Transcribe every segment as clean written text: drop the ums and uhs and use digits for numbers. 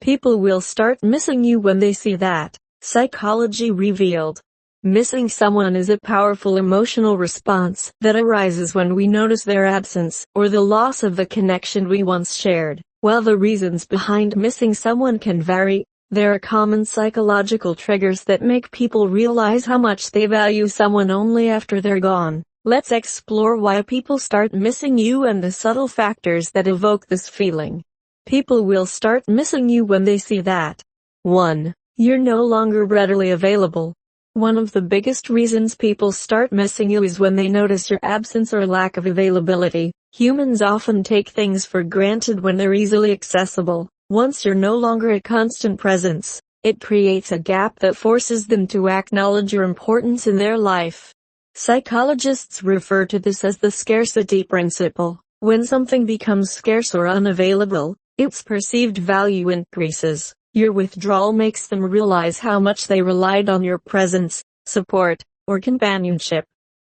People will start missing you when they see that. Psychology revealed. Missing someone is a powerful emotional response that arises when we notice their absence or the loss of the connection we once shared. While the reasons behind missing someone can vary, there are common psychological triggers that make people realize how much they value someone only after they're gone. Let's explore why people start missing you and the subtle factors that evoke this feeling. People will start missing you when they see that 1. You're no longer readily available. One of the biggest reasons people start missing you is when they notice your absence or lack of availability. Humans often take things for granted when they're easily accessible. Once you're no longer a constant presence, it creates a gap that forces them to acknowledge your importance in their life. Psychologists refer to this as the scarcity principle. When something becomes scarce or unavailable, its perceived value increases. Your withdrawal makes them realize how much they relied on your presence, support, or companionship.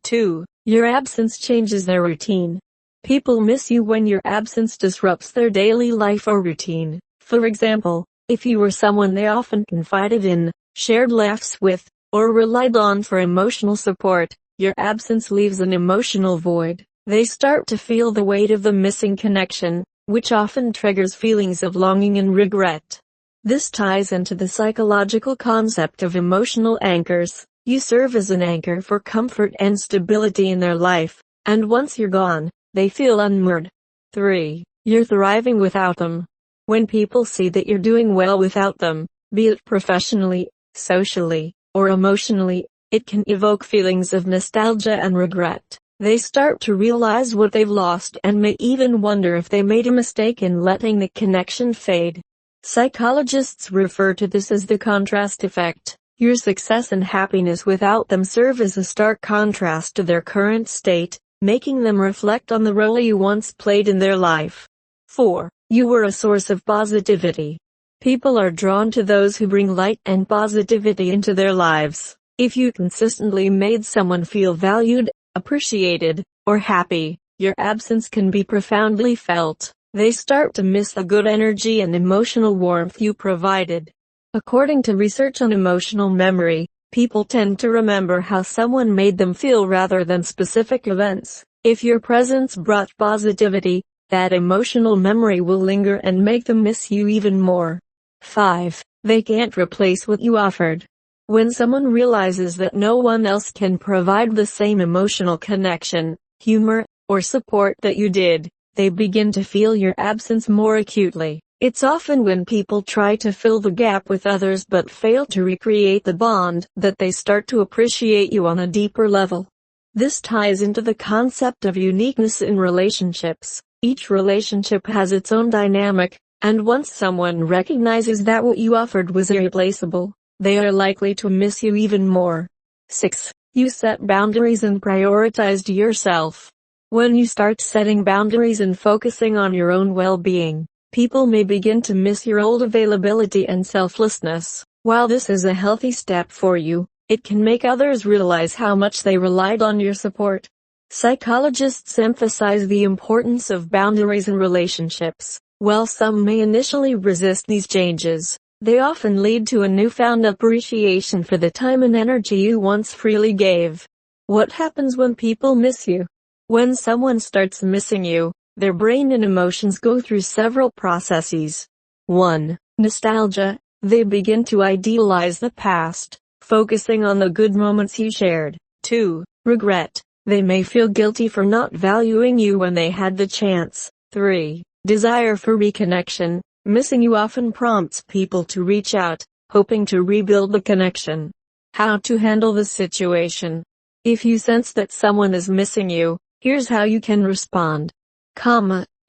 2. Your absence changes their routine. People miss you when your absence disrupts their daily life or routine. For example, if you were someone they often confided in, shared laughs with, or relied on for emotional support, your absence leaves an emotional void. They start to feel the weight of the missing connection, which often triggers feelings of longing and regret. This ties into the psychological concept of emotional anchors. You serve as an anchor for comfort and stability in their life, and once you're gone, they feel unmoored. 3. You're thriving without them. When people see that you're doing well without them, be it professionally, socially, or emotionally, it can evoke feelings of nostalgia and regret. They start to realize what they've lost and may even wonder if they made a mistake in letting the connection fade. Psychologists refer to this as the contrast effect. Your success and happiness without them serve as a stark contrast to their current state, making them reflect on the role you once played in their life. 4. You were a source of positivity. People are drawn to those who bring light and positivity into their lives. If you consistently made someone feel valued, appreciated, or happy, your absence can be profoundly felt. They start to miss the good energy and emotional warmth you provided. According to research on emotional memory, people tend to remember how someone made them feel rather than specific events. If your presence brought positivity, that emotional memory will linger and make them miss you even more. 5. They can't replace what you offered. When someone realizes that no one else can provide the same emotional connection, humor, or support that you did, they begin to feel your absence more acutely. It's often when people try to fill the gap with others but fail to recreate the bond that they start to appreciate you on a deeper level. This ties into the concept of uniqueness in relationships. Each relationship has its own dynamic, and once someone recognizes that what you offered was irreplaceable, they are likely to miss you even more. 6. You set boundaries and prioritized yourself. When you start setting boundaries and focusing on your own well-being, people may begin to miss your old availability and selflessness. While this is a healthy step for you, it can make others realize how much they relied on your support. Psychologists emphasize the importance of boundaries in relationships. While some may initially resist these changes, they often lead to a newfound appreciation for the time and energy you once freely gave. What happens when people miss you? When someone starts missing you, their brain and emotions go through several processes. 1. Nostalgia. They begin to idealize the past, focusing on the good moments you shared. 2. Regret. They may feel guilty for not valuing you when they had the chance. 3. Desire for reconnection. Missing you often prompts people to reach out, hoping to rebuild the connection. How to handle the situation. If you sense that someone is missing you, here's how you can respond.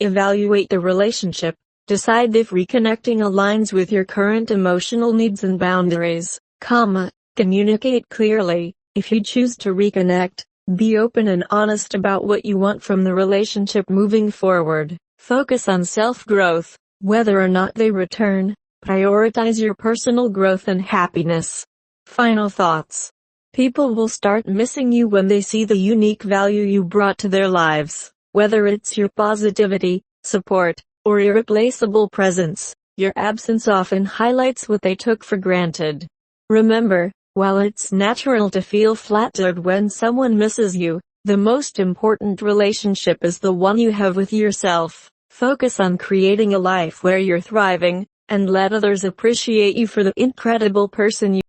Evaluate the relationship. Decide if reconnecting aligns with your current emotional needs and boundaries. Communicate clearly. If you choose to reconnect, be open and honest about what you want from the relationship moving forward. Focus on self-growth. Whether or not they return, prioritize your personal growth and happiness. Final thoughts. People will start missing you when they see the unique value you brought to their lives. Whether it's your positivity, support, or irreplaceable presence, Your absence often highlights what they took for granted. Remember, while it's natural to feel flattered when someone misses you, the most important relationship is the one you have with yourself. Focus on creating a life where you're thriving, and let others appreciate you for the incredible person you